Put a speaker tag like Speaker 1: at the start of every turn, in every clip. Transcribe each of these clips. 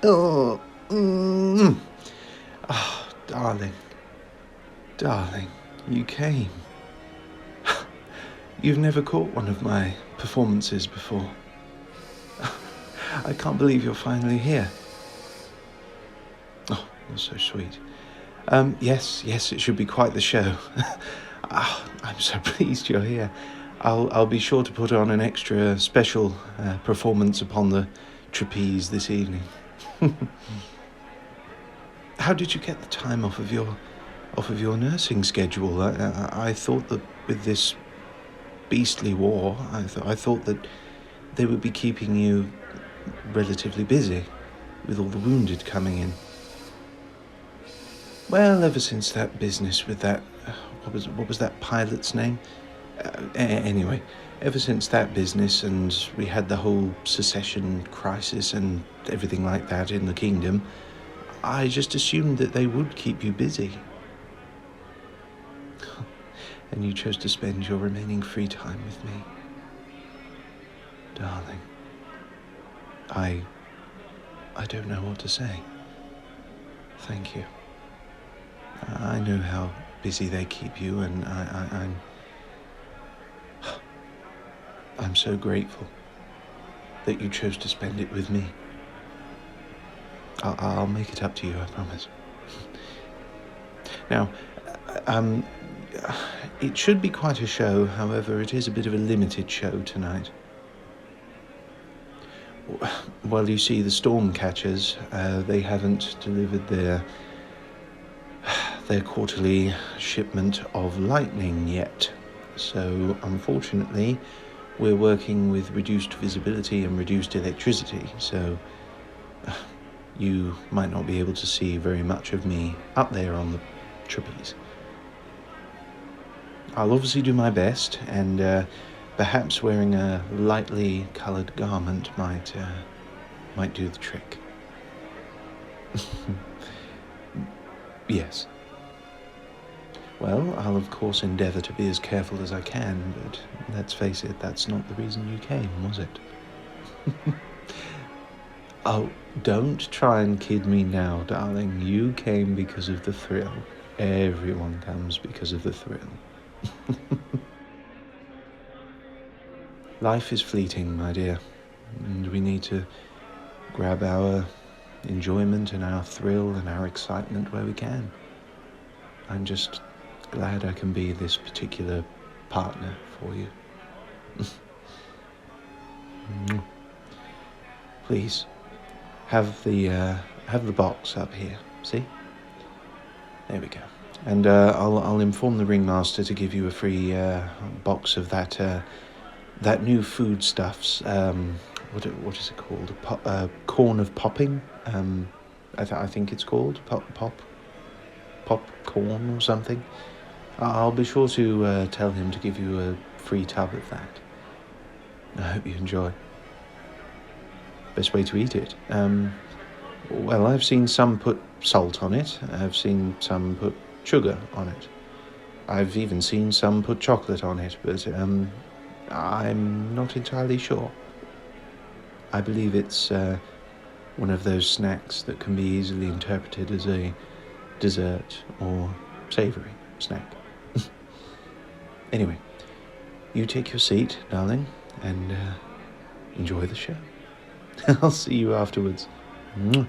Speaker 1: Oh, oh, darling, you came. You've never caught one of my performances before. I can't believe you're finally here. Oh, you're so sweet. Yes, it should be quite the show. I'm so pleased you're here. I'll be sure to put on an extra special performance upon the trapeze this evening. How did you get the time off of your nursing schedule? I thought that with this beastly war, I thought that they would be keeping you relatively busy with all the wounded coming in. Well, ever since that business with that, what was that pilot's name? Anyway, ever since that business and we had the whole secession crisis and everything like that in the kingdom, I just assumed that they would keep you busy. And you chose to spend your remaining free time with me. Darling, I don't know what to say. Thank you. I know how busy they keep you, and I'm so grateful that you chose to spend it with me. I'll make it up to you, I promise. Now, it should be quite a show, however, it is a bit of a limited show tonight. Well, you see, the storm catchers, they haven't delivered their quarterly shipment of lightning yet. So, unfortunately, we're working with reduced visibility and reduced electricity, so you might not be able to see very much of me up there on the trapeze. I'll obviously do my best, and perhaps wearing a lightly coloured garment might do the trick. Yes. Well, I'll of course endeavour to be as careful as I can, but let's face it, that's not the reason you came, was it? Oh, don't try and kid me now, darling. You came because of the thrill. Everyone comes because of the thrill. Life is fleeting, my dear, and we need to grab our enjoyment and our thrill and our excitement where we can. I'm just glad I can be this particular partner for you. Please, have the box up here. See? There we go. And I'll inform the ringmaster to give you a free box of that new foodstuffs. What is it called? Corn of popping. I think it's called popcorn or something. I'll be sure to tell him to give you a free tub of that. I hope you enjoy. Best way to eat it. Well, I've seen some put salt on it. I've seen some put sugar on it. I've even seen some put chocolate on it, but I'm not entirely sure. I believe it's one of those snacks that can be easily interpreted as a dessert or savoury snack. Anyway, you take your seat, darling, and enjoy the show. I'll see you afterwards. Mwah.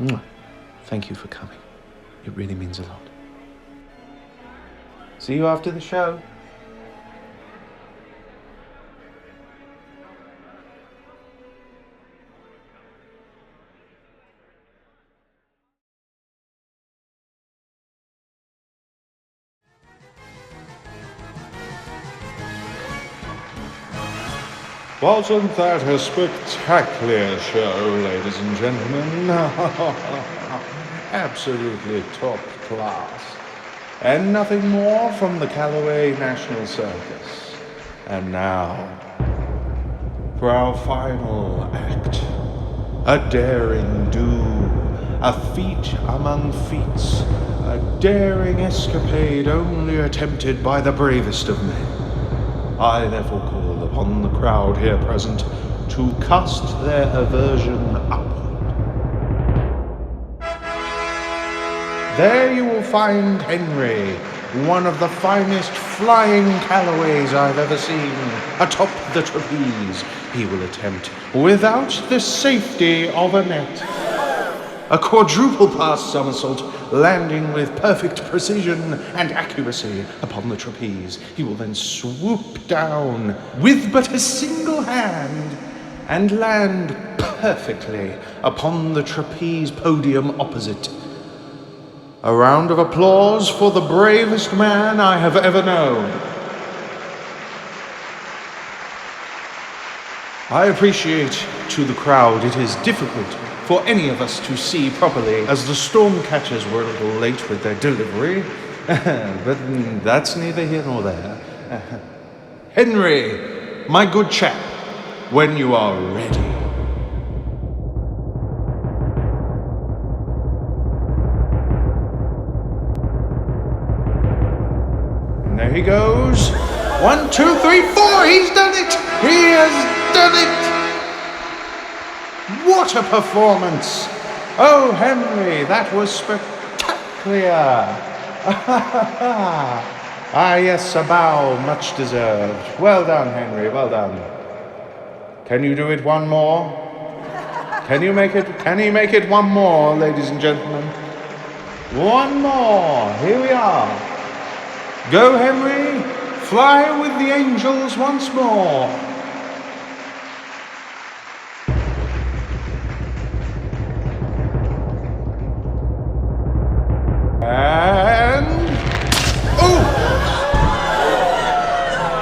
Speaker 1: Mwah. Thank you for coming. It really means a lot. See you after the show.
Speaker 2: Wasn't that a spectacular show, ladies and gentlemen? Absolutely top class. And nothing more from the Holloway National Circus. And now, for our final act, a daring do, a feat among feats, a daring escapade only attempted by the bravest of men. I therefore call upon the crowd here present to cast their aversion upward. There you will find Henry, one of the finest flying Calloways I've ever seen, atop the trapeze. He will attempt, without the safety of a net, a quadruple pass somersault, landing with perfect precision and accuracy upon the trapeze. He will then swoop down with but a single hand and land perfectly upon the trapeze podium opposite. A round of applause for the bravest man I have ever known. I appreciate to the crowd it is difficult for any of us to see properly, as the storm catchers were a little late with their delivery, but that's neither here nor there. Henry, my good chap, when you are ready. And there he goes. 1, 2, 3, 4. He's done it. He has done it. What a performance! Oh, Henry, that was spectacular! Ah, yes, a bow, much deserved. Well done, Henry, well done. Can you do it one more? Can you make it one more, ladies and gentlemen? One more, here we are. Go, Henry, fly with the angels once more. And... oh!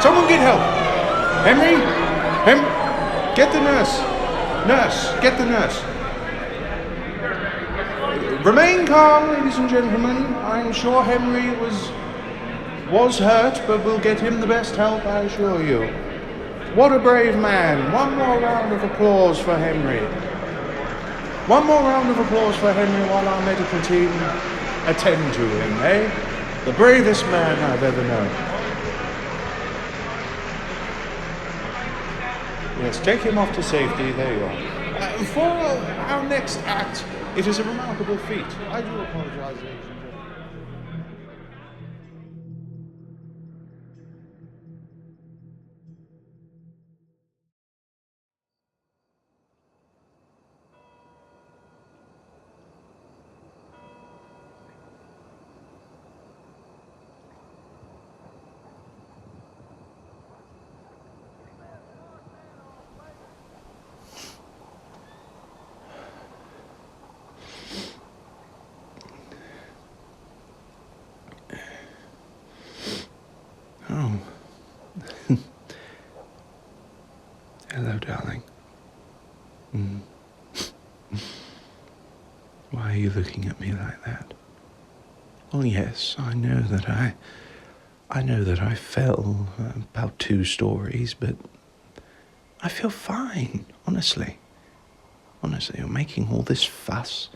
Speaker 2: Someone get help! Henry? Get the nurse! Nurse, get the nurse. Remain calm, ladies and gentlemen. I'm sure Henry was hurt, but we'll get him the best help, I assure you. What a brave man. One more round of applause for Henry. One more round of applause for Henry while our medical team attend to him, eh? The bravest man I've ever known. Yes, take him off to safety. There you are. For our next act, it is a remarkable feat. I do apologize, ladies and gentlemen. Oh. Hello, darling. Why are you looking at me like that? Well, yes, I know that I fell about 2 stories, but I feel fine, honestly. Honestly, you're making all this fuss.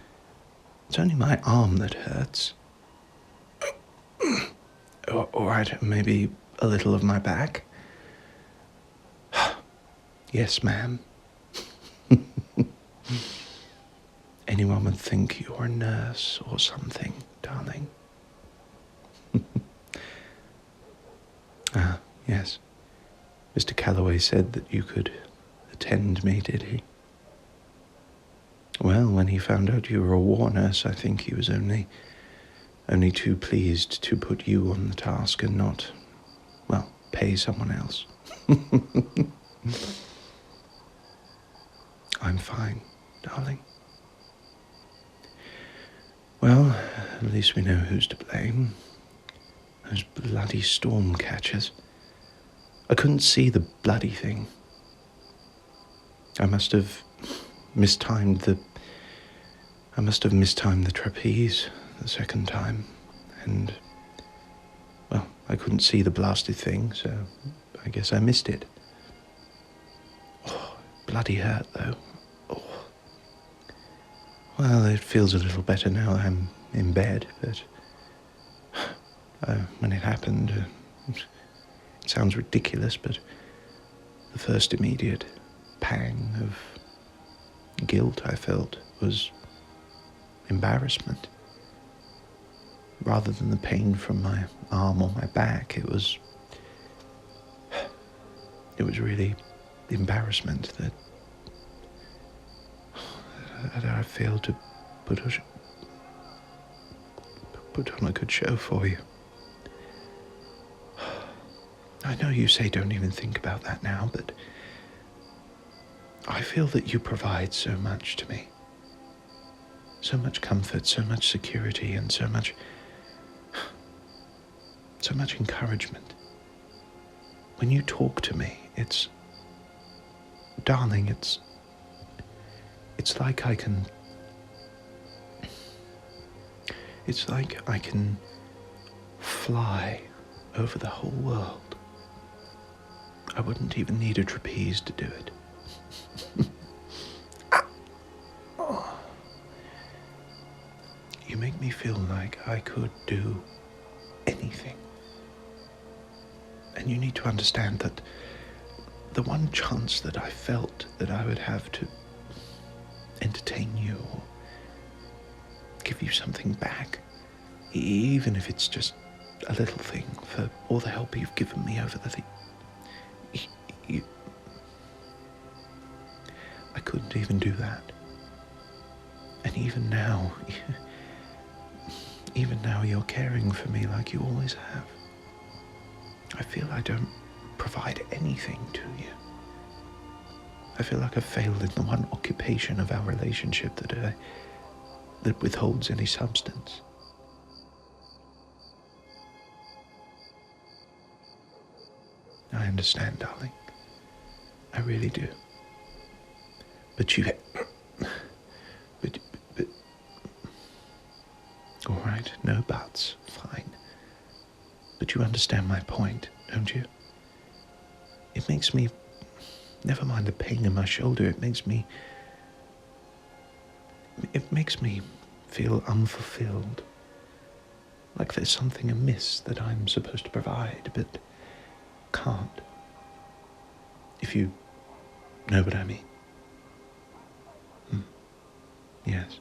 Speaker 2: It's only my arm that hurts. Or maybe a little of my back. Yes, ma'am. Anyone would think you're a nurse or something, darling. Ah, yes. Mr. Calloway said that you could attend me, did he? Well, when he found out you were a war nurse, I think he was only too pleased to put you on the task and not, well, pay someone else. I'm fine, darling. Well, at least we know who's to blame. Those bloody storm catchers. I couldn't see the bloody thing. I must have mistimed the trapeze the second time, and, well, I couldn't see the blasted thing, so I guess I missed it. Oh, bloody hurt, though. Oh. Well, it feels a little better now that I'm in bed, but when it happened, it sounds ridiculous, but the first immediate
Speaker 1: pang of guilt I felt was embarrassment. Rather than the pain from my arm or my back, it was really embarrassment that I failed to put on a good show for you. I know you say don't even think about that now, but I feel that you provide so much to me. So much comfort, so much security, and so much encouragement. When you talk to me, darling, it's like I can fly over the whole world. I wouldn't even need a trapeze to do it. You make me feel like I could do anything. And you need to understand that the one chance that I felt that I would have to entertain you or give you something back, even if it's just a little thing for all the help you've given me over the thing. I couldn't even do that. And even now you're caring for me like you always have. I feel I don't provide anything to you. I feel like I've failed in the one occupation of our relationship that withholds any substance. I understand, darling. I really do. But all right, no buts, fine. But you understand my point, don't you? It makes me, never mind the pain in my shoulder, it makes me feel unfulfilled. Like there's something amiss that I'm supposed to provide, but can't. If you know what I mean. Yes.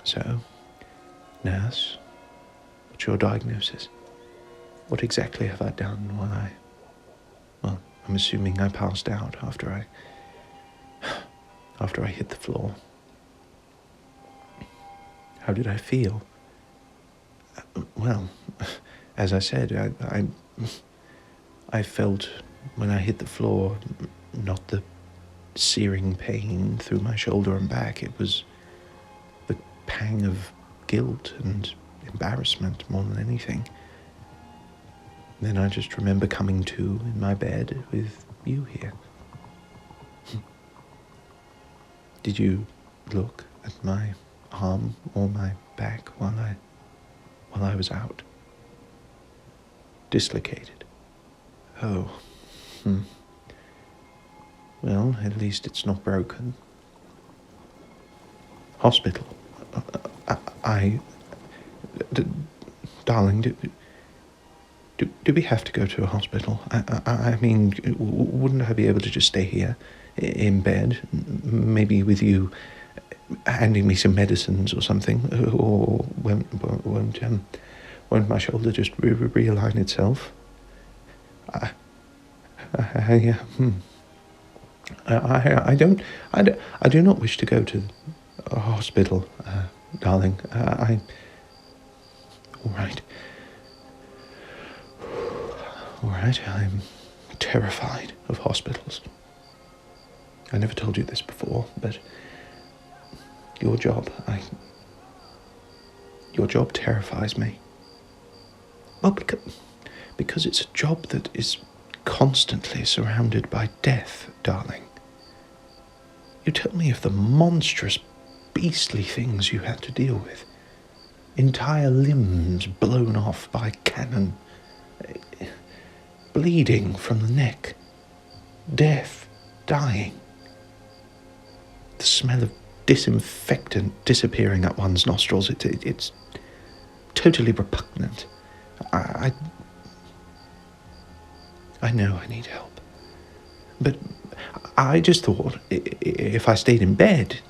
Speaker 1: So, nurse, what's your diagnosis? What exactly have I done well, I'm assuming I passed out after I hit the floor. How did I feel? Well, as I said, I felt when I hit the floor, not the searing pain through my shoulder and back. It was the pang of guilt and embarrassment more than anything. Then I just remember coming to in my bed with you here. Did you look at my arm or my back while I was out? Dislocated. Oh. Well, at least it's not broken. Hospital. Darling, do we have to go to a hospital? I mean, wouldn't I be able to just stay here in bed, maybe with you handing me some medicines or something, or won't my shoulder just realign itself? I do not wish to go to a hospital, darling. All right, I'm terrified of hospitals. I never told you this before, but your job terrifies me. Well, because it's a job that is constantly surrounded by death, darling. You tell me of the monstrous, beastly things you had to deal with. Entire limbs blown off by cannon, bleeding from the neck, death, dying. The smell of disinfectant disappearing up one's nostrils, it's totally repugnant. I know I need help. But I just thought, if I stayed in bed,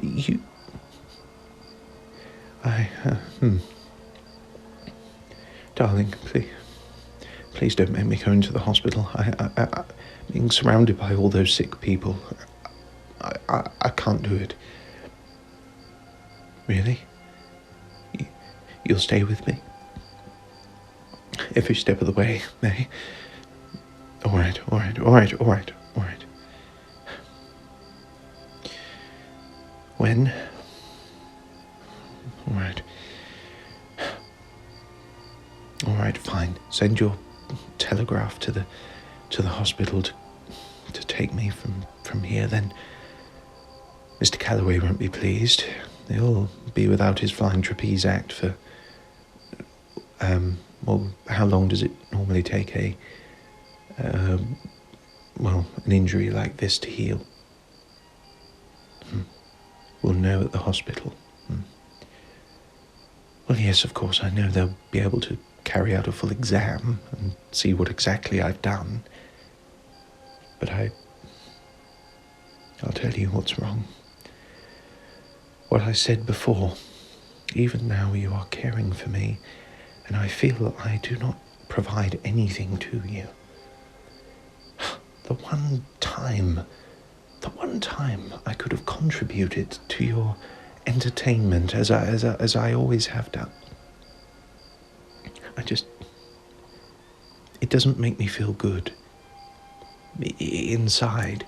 Speaker 1: you... Darling, please don't make me go into the hospital. Being surrounded by all those sick people, I can't do it. Really? You'll stay with me? Every step of the way, May? All right. When? All right, fine. Send your telegraph to the hospital to take me from here. Then Mr. Calloway won't be pleased. He'll be without his flying trapeze act for well, how long does it normally take an injury like this to heal? We'll know at the hospital. Well, yes, of course, I know they'll be able to carry out a full exam and see what exactly I've done. But I'll tell you what's wrong. What I said before, even now you are caring for me, and I feel I do not provide anything to you. The one time I could have contributed to your entertainment as I always have done. It doesn't make me feel good. Inside.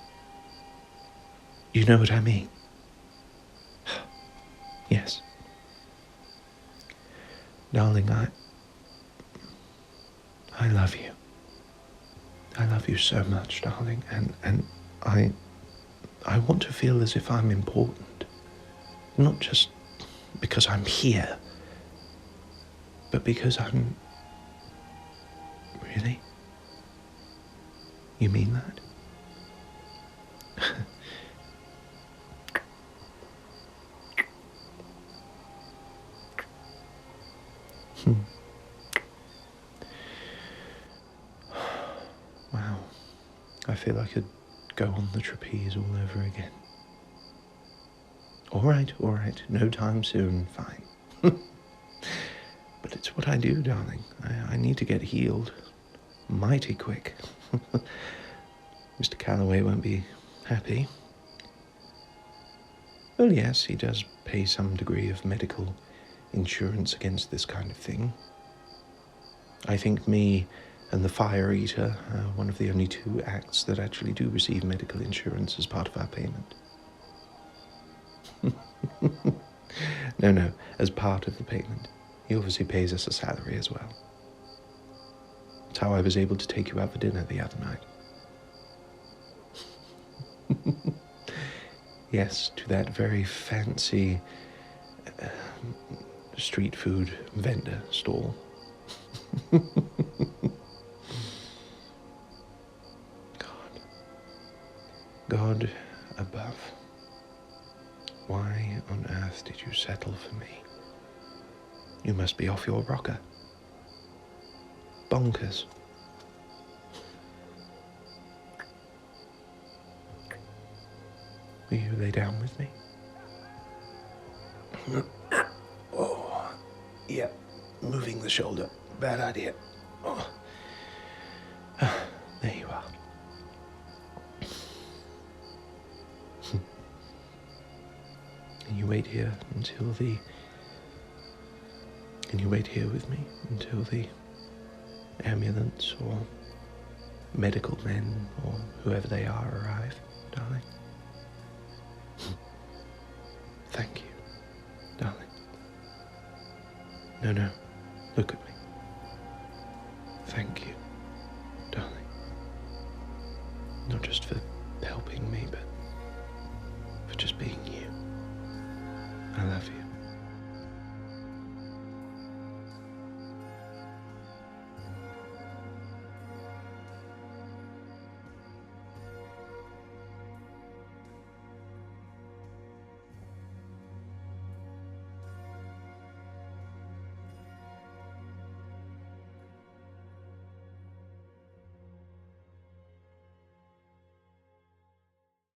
Speaker 1: You know what I mean? Yes. Darling, I love you. I love you so much, darling, and I want to feel as if I'm important. Not just because I'm here, but because I'm... Really? You mean that? Wow. I feel I could go on the trapeze all over again. All right. No time soon, fine. But it's what I do, darling. I need to get healed. Mighty quick. Mr. Calloway won't be happy. Well, yes, he does pay some degree of medical insurance against this kind of thing. I think me and the Fire Eater are one of the only two acts that actually do receive medical insurance as part of our payment. No, as part of the payment. He obviously pays us a salary as well. That's how I was able to take you out for dinner the other night. Yes, to that very fancy street food vendor stall. God above, why on earth did you settle for me? You must be off your rocker. Bonkers. Will you lay down with me? Oh, yeah, moving the shoulder. Bad idea. Oh. There you are. And you wait here with me until the ambulance or medical men or whoever they are arrive, darling. Thank you, darling. No, look at me. Thank you, darling. Not just for helping me, but for just being